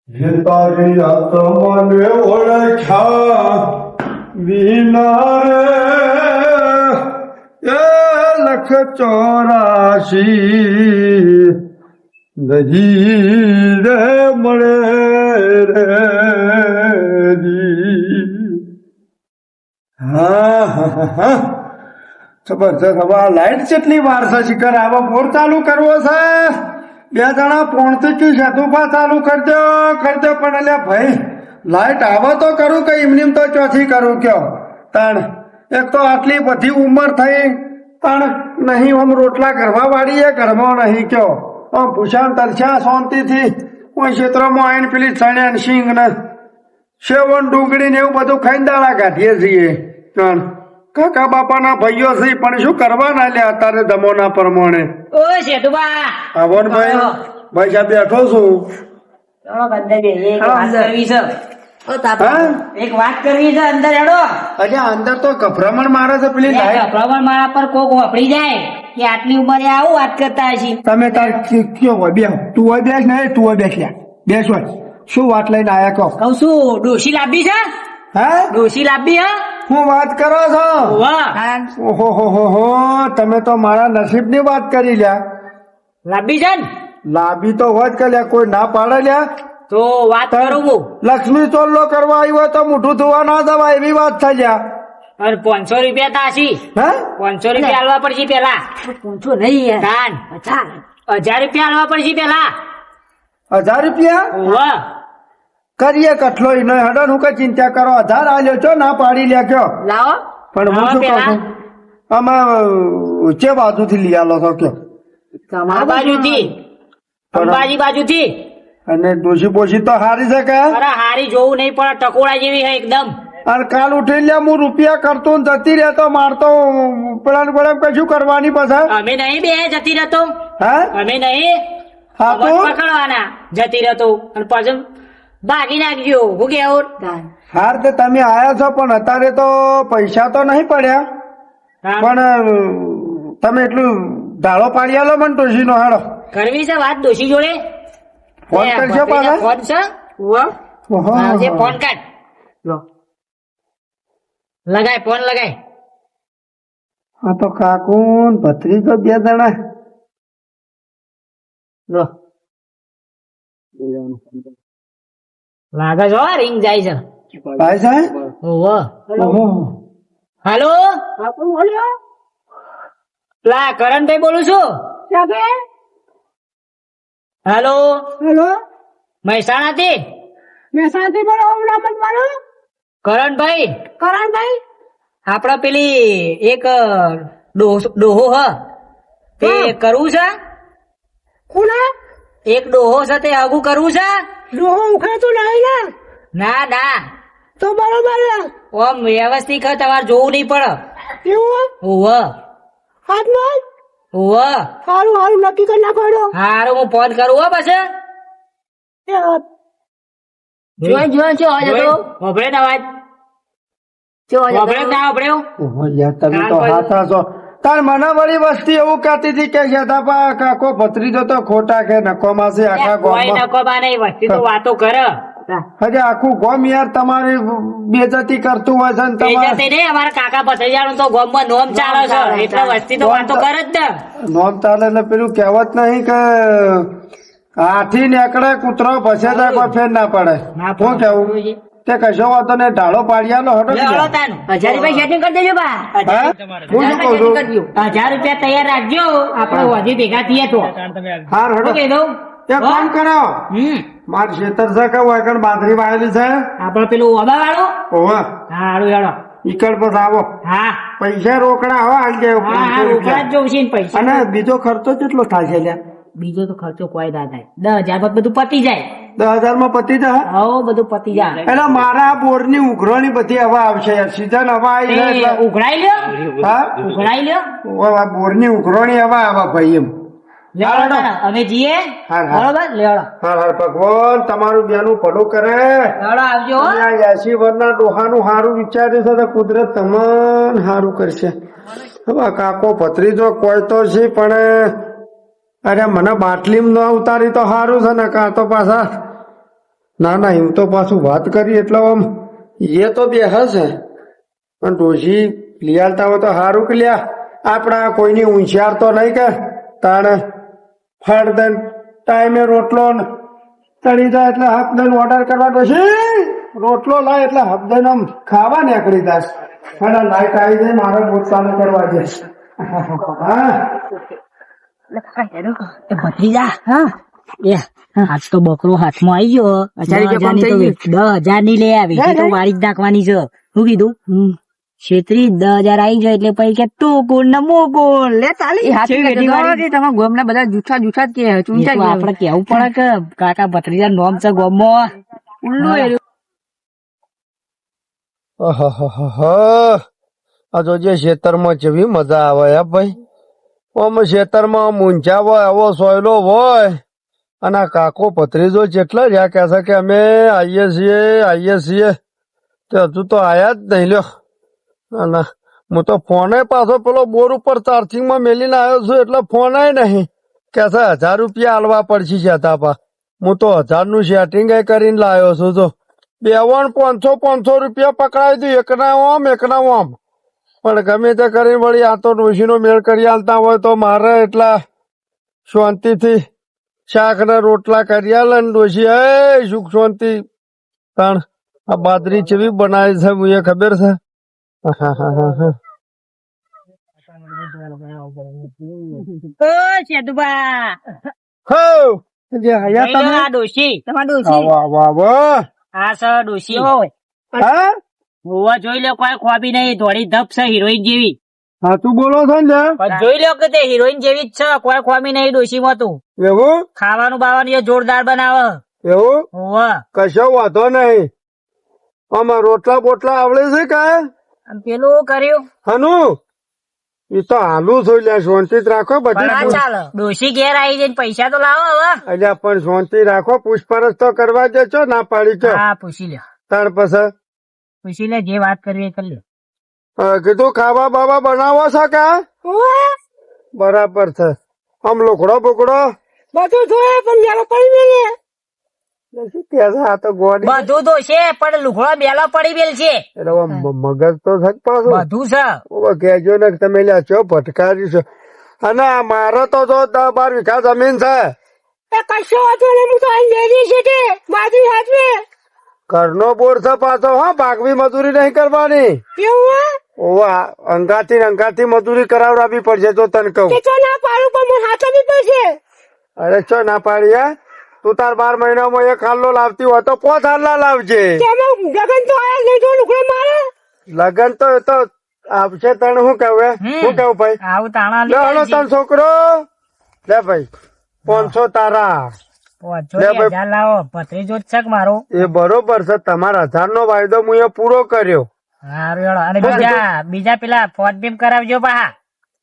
તારી આત્માને ઓળખ્યા વિના રે એ 184 નહીં રે મળે રે હા હા હા જબરજસ્ત. હવે આ લાઈટ કેટલી વાર છે શિખર? આવા બોર ચાલુ કરવો છે? બે જણા પોણથી કી સેતુભા ચાલુ કરજો પણ અલ્યા ભાઈ લાઈટ આવે તો કરું કે એમની તો ચોથી કરું કયો તાણ? એક તો આટલી બધી ઉંમર થઈ તાણ નહીં આમ રોટલા કરવા વાળીએ ઘરમાં નહીં કયો આમ ભૂષણ તરસ્યા શાંતિથી કોઈ ક્ષેત્રમાં આવીને પેલી ચણ્યા સિંગ ને સેવન ડુંગળી ને એવું બધું ખાઈને દાડા કાઢીએ છીએ. તાણ કાકા બાપાના ભાઈઓ છે પણ શું કરવાના લે અત્યારે જમોના પ્રમાણે. ઓ શેતુબા આવો ને ભાઈ ભાઈ સાહેબ બેઠો છું. ચલો બંદર બે એક વાત કરવી છે. ઓ તાપા હા? એક વાત કરવી છે અંદર હેડો. અચ્છા અંદર તો ગભરામણ મારે છે પેલી લાઈટ. પ્રમાણ મારા પર કોક વાપરી જાય કે આટલી ઉંમરે આવું વાત કરતા હશી. તમે તાર કયો હોય બે તું હોય બેસ ને તું હોય બેસ લ્યા બેસ હોય શું વાત લઈને આયા કહો? કઉ છું ડોશી લાંબી છે? હે ડોશી લાંબી હે? હું વાત કરો છો? વાહ ઓહો તમે તો મારા નસીબની વાત કરી લ્યા. લાંબી છે ને લાંબી તો હોત કે લ્યા કોઈ ના પાડે લ્યા. તો વાત કરું હું. લક્ષ્મી ચોલ્લો કરવા આવી હોય તો મોઢું ધોવા ના જવાય એવી વાત થઈ લ્યા. અને 500 રૂપિયા તાશી હે 500 રૂપિયા આલવા પડશે પેલા. 500 નહીં દાન 1000 રૂપિયા આલવા પડશે પેલા. 1000 રૂપિયા વાહ કરીએ કઠલો નો હડન હું કઈ ચિંતા કરો? 1000 આલ્યો છો ના પાડી લ્યા કયો? લાવો પણ હું શું કહું છું આમાં જે બાજુથી લઈ આલો છો કયો? આ બાજુથી અંબાજી બાજુથી. અને ડોશી બોશી તો હારી છે કે? અરે હારી જોવું નહીં પણ ટકોડા જેવી હે એકદમ. અને કાલ ઉઠી લ્યા હું રૂપિયા કરતો ને જતી રહેતો મારતો પેલા ને કશું કરવાની પાછા? અમે નહીં બે જતી રહેતો. હે અમે નહીં હા તો પકડવાના જતી રહેતો અને પછી ભાગી નાખજો. હું કેવું હાર તે તમે આયા છો પણ અત્યારે તો પૈસા તો નહીં પડ્યા પણ તમે એટલું ધાળો પાડી આલો મને ડોશી નો હાડો કરવી છે વાત ડોશી જોડે. ફોન કરશો પાછા? ફોન છે ઓહો. જે ફોન કાઢ લો લગાય ફોન લગાય. હા તો કાકુ ને ભત્રીજો બે જણા લો લાગે છે રિંગ જાય છે. ભાઈ સાહેબ ઓહો ઓહો હાલો લા કરણભાઈ બોલું છું. હાલો હેલો મહેસાણા થી મહેસાણાથી બોલો. ઓમ નામ જ મારો કરણભાઈ કરણભાઈ. આપડે પેલી એક ડોહો હ તે કરવું છે. કોના એક ડોહો છે તે આગું કરવું છે. ડોહો ઉખાતું નહીં ને? ના ના તો બરોબર છે. ઓમ વ્યવસ્થિત તમારે જોવું નહીં પડે. એવું ઓવ હાથમાં ઓવ સારું સારું નક્કી કરી નાખો. હારું હું ફોન કરું હો પછી. વભળે ને અવાજ વભળે ના વભળ્યો. ઓહો યાર તમે તો હાથા છો. તાર મને વળી વસ્તી એવું કહેતી હતી કે યથાપા કાકો ભત્રીજો તો ખોટા કે નકોમાં છે આખા કોઈ ગામમાં. નકો બા નહીં વસ્તી તો વાતો કરે. હજે આખું ગામ યાર તમારી બેજતી કરતું હોય છે ને એ તમારે જતી નહીં અમારા કાકા ભત્રીજાનું તો ગામમાં નોમ ચાલે છે એટલે વસ્તી તો વાતો કરે જ ને. નોમ ચાલે એટલે પેલું કહેવત નહીં કે હાથી નીકળે કૂતરો ભસે તો કોઈ ફેર ના પડે. શું કેવું તે કશો વાતો ને ઢાળો પાડી આલો હટો લે હળો તાન 1000 રૂપિયા સેટિંગ કરી દેજો બા. હા? હું શું કહું છું? 1000 રૂપિયા તૈયાર રાખજો આપણે વધી ભેગા થઈએ તો. હાર હટો શું કહી દઉં? તે ફોન કરો મારી ખેતર છે કે વાયકણ બાજરી વાયેલી છે આપણે પેલું ઓબા વાળું ઓવા હા હારું હેડો. ઈકડ પર આવો હા પૈસા રોકડા હો હાલ જાય હા હા રોકડા જ જોઉં છે ને પૈસા. અને બીજો ખર્ચો કેટલો થાય છે બીજો તો ખર્ચો કોઈ ના થાય. 10,000 માં બધું પતી જાય. 10,000 માં પતી જાય હો બધું પતી જાય. એટલે મારા બોર ની ઉઘરોણી બધી હવા આવશે યાર સીઝન હવા આવી છે એ એટલે. ઉઘરાઈ લ્યો હા ઉઘરાઈ લ્યો. બોર ની ઉઘરોણી હવા આવા ભાઈ એમ. લે હળો તાન, અમે જઈએ હા, હા. બરોબર લે હળો. હાર હાર ભગવાન તમારું બેનું ભલું કરે. હળો આવજો હો. આ 80 વર્ષના ડોહાનું હારું વિચાર્યું છે તો કુદરત તમને હારું કરશે. હવે કાકો ભત્રીજો કોઈ તો છે પણ અરે મને બાટલીમાં ન ઉતારી તો સારું છે ને કાં તો પાછા ના ના એમ તો પાછું વાત કરી એટલે આમ એ તો બે હશે પણ ડોશી લઈ આવતા હોય તો સારું કે લ્યા આપણા કોઈની હોશિયાર તો નહીં કે તાણે ફળ દઈને ટાઈમે રોટલો ને ચડી જાય એટલે હક દઈને ઓર્ડર કરવા ડોશી રોટલો લાય એટલે હક દઈને આમ ખાવા નીકળી જાય અને લાઈટ આવી જાય મારે પોતાને કરવા દે હા ભત્રીજા હા આજ તો બકરો હાથમાં આવી ગયો 10,000 ની લઈ આવી તો વાળી જ નાખવાની છે શું કીધું છેત્રી 10,000 આવી જાય એટલે પછી કે તું કોણ ને મો કોણ લે ચાલી તમારા ગોમ ના બધા જૂઠા જૂઠા જ કે આપડે કેવું પડે કે કાકા ભત્રીજા નોમ છે ગોમમાં આ તો જે ખેતરમાં જેવી મજા આવે હે ભાઈ આમ ખેતરમાં મૂંઝા હોય આવો સોયલો હોય અને આ કાકો ભત્રીજો જેટલા જ કહે છે કે અમે આવીએ છીએ તે હજુ તો આયા જ નહીં લ્યો અને હું તો ફોને પાછો પેલો બોર ઉપર ચાર્જિંગ માં મેલીને આવ્યો છું એટલે ફોન નહીં કે છે 1,000 રૂપિયા આલવા પડશે શેતાપા હું તો 1,000 નું સેટિંગ કરીને લાવ્યો છું તો 500 રૂપિયા પકડાવી દઉં એકના ઓમ પણ ગમે તે કરીને વળી આ તો ડોશીનો મેળ કરી આલતા હોય તો મારે એટલા શાંતિથી શાક ને રોટલા કરી આલે ને ડોશી એ સુખ શાંતિ તાણ આ બાજરી જેવી બનાવી છે મને ખબર છે જોઈ લો કોઈ ખોબી નહીં થોડી ધપ છે હિરોઈન જેવી હા તું બોલો છો ને જોઈ લો કે તે હિરોઈન જેવી જ છે કોઈ ખોબી નહીં ડોશીમાં તું એવું ખાવાનું બાવાનું એ જોરદાર બનાવે એવું હોવા કશો વાંધો નહીં આમાં રોટલા બોટલા આવડે છે કે પેલું કર્યું હનુ એ તો હાલું જોઈ લે શાંતિ રાખો બધી ચાલો ડોશી ઘેર આવી જઈને પૈસા તો લાવો હવે અલ્યા પણ શાંતિ રાખો પૂછપરછ તો કરવા દે છો ના પાડી છો હા પૂછી લે તાર પછી પૂછી લે જે વાત કરવી એ કરી લે કીધું ખાવા બાબા બનાવો છો કે બરાબર છે આમ લોકડો બોકડો બધું જોઈએ પણ મેલો પડી ગયો બધું તો છે પણ લુગડો બેલો પડી બેલ છે મગજ તો થક પાછું બધું છે કેજો ને તમે લ્યા છો ભટકારી છો અને મારે તો જો 10-12 વીઘા જમીન છે કશો વાંધો નહીં હું તો અહીં લેવી છે કે બાજરી હાથવે ઘરનો બોર છે પાછો હા ભાગવી મજૂરી નહીં કરવાની કેવું ઓવા અંગાથી મજૂરી કરાવડાવી પડશે તો તને કહું તો ના પાડું પણ મને હાથવી પડશે અરે ચો ના પાડી હે તું તાર 12 મહિનામાં એક હાલ્લો લાવતી હોય તો 5 હાલ્લા લાવજે લગન તો આયા નહીં તો લુગડો મારે લગન તો એ તો આપશે તને શું કેવું ભાઈ આવું તાણા લે હલો તન છોકરો લે ભાઈ 500 તારા લાવો ભત્રીજો જ છે મારો એ બરોબર છે તમારા 1000 નો વાયદો હું એ પૂરો કર્યો સારું અને બીજા પેલા ફોન પેમ કરાવજો પા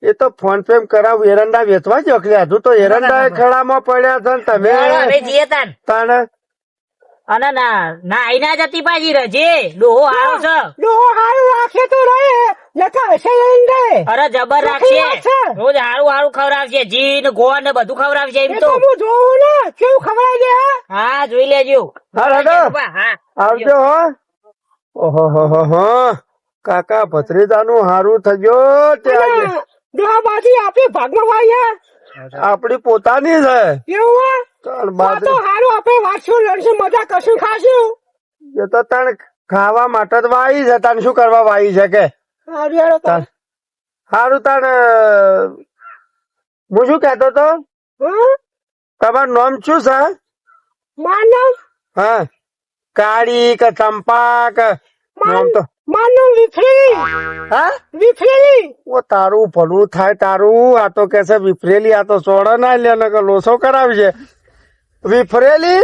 એ તો ફોન પે કરાવ એરંડા વેચવા જ હજુ તો એરંડા ખેડામાં પડ્યા છે ને તમે જઈએ તાન અને ના આઈ ના જતી પાછી રજે ડોહો હારો છે ડોહો હારું રાખે તો રહે લખા હશે અરે જબર રાખશે રોજ હારું ખવડાવશે જી ને ગોળ ને બધું ખવડાવશે એમ તો હું જોઉં ને કેવું ખવડાવે છે હા જોઈ લેજો આવજો હો ઓહો કાકા ભત્રીજા નું હારું થયો ત્યાં બાજી આપે ભાગમાં વાળ્યા આપડી પોતાની છે એવું તો હારું આપે વાંચશું લડશું મજા કરશું ખાશું એ તો તણ ખાવા માટે જ વાઈ છે તને શું કરવા વાઈ છે કે હારું તણ હું શું કેતો તો તમારું નામ શું છે માનવ હા કાળી કે ચંપા કે નામ તો માનવ વિફરેલી હા વિફરેલી ઓ તારું ભલું થાય તારું આ તો કે છે વિફરેલી આ તો સોડા ના લે ને કે લોસો કરાવશે વિફરેલી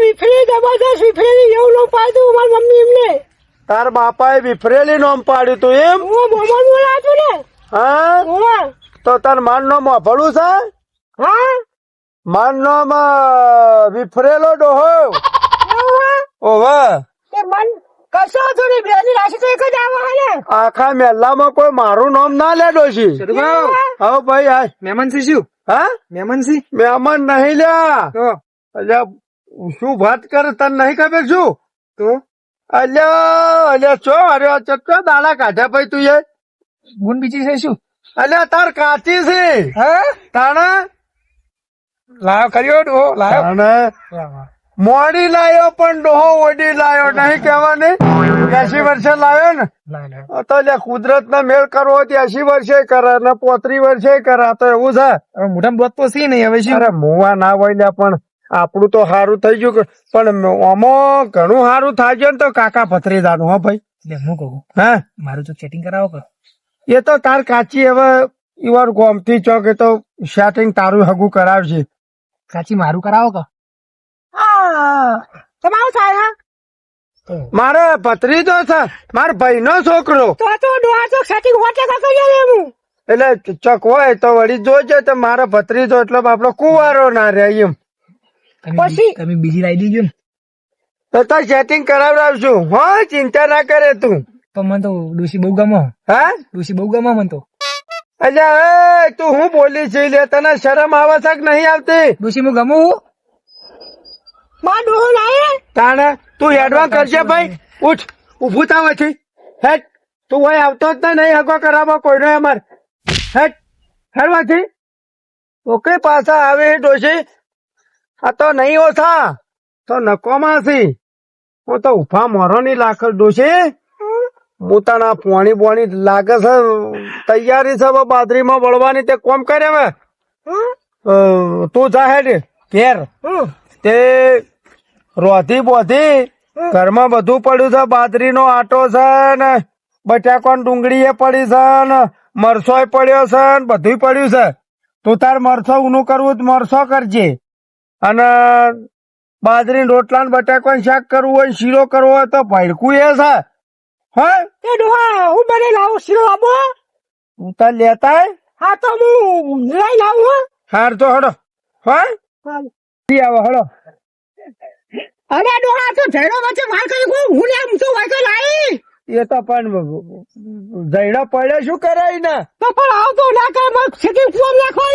વિફરેલી જબરદસ્ત વિફરેલી એવું નામ પાડ્યું મારી મમ્મી એમને તાર બાપાએ વિફરેલી નામ પાડ્યું તું એમ મોમન બોલાતું ને હા તો તાર માર નામ ભલું છે હા માર નામ વિફરેલો ડોહો ઓવે મન કશો થોડી બેની રાશિ તો એક જ આવા ને આખા મહેલામાં કોઈ મારું નામ ના લે ડોશી હા ભાઈ હા મહેમાન થી શું હા મહેમાન થી મહેમાન નહીં લ્યા અલ્યા શું વાત કરે તને નહીં ખબર શું તો અલ્યા ચો અરે ચટકો દાડા કાઢ્યા ભાઈ તું એ ગુણ બીજી છે શું અલ્યા તાર કાચી છે હા તાણા લાવ કર્યો ડોહો લાવ તાણે મોડી લાયો પણ ડોહો ઓડી લાયો નહીં કહેવાની 80 વર્ષે લાયો ને તો લે કુદરત ને મેળ કરવો 80 વર્ષે કરે ને 35 વર્ષે કરે આ તો એવું છે મોટા બોત તો સી નહીં હવે શું અરે મુવા ના હોય લે પણ આપણું તો સારું થઈ ગયું પણ આમાં ઘણું સારું થાય છે ને તો કાકા ભત્રીજાનું હો ભાઈ હું કહું હા મારું તો સેટિંગ કરાવો કે એ તો તાર કાચી હવે ઈવર ગોમતી ચોક એ તો સેટિંગ તારું હગું કરાવશે કાચી મારું કરાવો કે તમારું થાય મારો ભત્રીજો છે મારા ભાઈ નો છોકરો તો ડોહા તો સેટિંગ હોટે કા કરી લે હું એટલે ચોક હોય તો વળી જોજે તો મારો ભત્રીજો એટલે આપડો કુંવારો ના રહે એમ પછી તમે બીજી લાવી દીજો ને તો તાર સેટિંગ કરાવડાવશું હો ચિંતા ના કરે તું તો મને તો ડોશી બહુ ગમો હા ડોશી બહુ ગમો મને તો અલ્યા એ તું હું બોલી છે લે તને શરમ આવે છે કે નહીં આવતી ડોશી હું ગમું માં ડોહો લાવે તાણે તું એડવાન્સ કરજે ભાઈ ઉઠ ઉભું થાવ છે હેટ તું હોય આવતો જ નહીં હગો કરાવો કોઈનો અમાર હેટ હેડવાથી ઓકે પાછા આવે ડોશી આ તો નહીં ઓછા તો નકોમાં છે હું તો ઉભા મોરો ની લાખ ડોશી પોતાના પોણી બોણી લાગે છે તૈયારી છે હવે બાજરીમાં વળવાની તે કોમ કરે હવે તું જા હેડ ઘેર તે રોધી બોધી ઘરમાં બધું પડ્યું છે બાજરીનો આટો છે ને બટાકો ડુંગળી એ પડી છે ને મરચો પડ્યો છે ને બધું પડ્યું છે તું તાર મરચો ઊનું કરવું તો મરચો કરજે અને બાજરી રોટલા ને બટાકો શાક કરવું હોય શીરો કરવો હોય તો ભડકું એ છે હા એ ડોહા હું બને લાવું શીરો આબો તું તાર લેતા હા તો હું લઈ લાવું હાર તો હડો હા આવો હડો અરે ડોહા તો ઝેડો વચ્ચે વાળ કરી હું લે હું તો વાળ લાવી એ તો પણ જઈડો પડે શું કરાય ને તો પણ આવતો ના કર મને ખેતી ફોન નાખો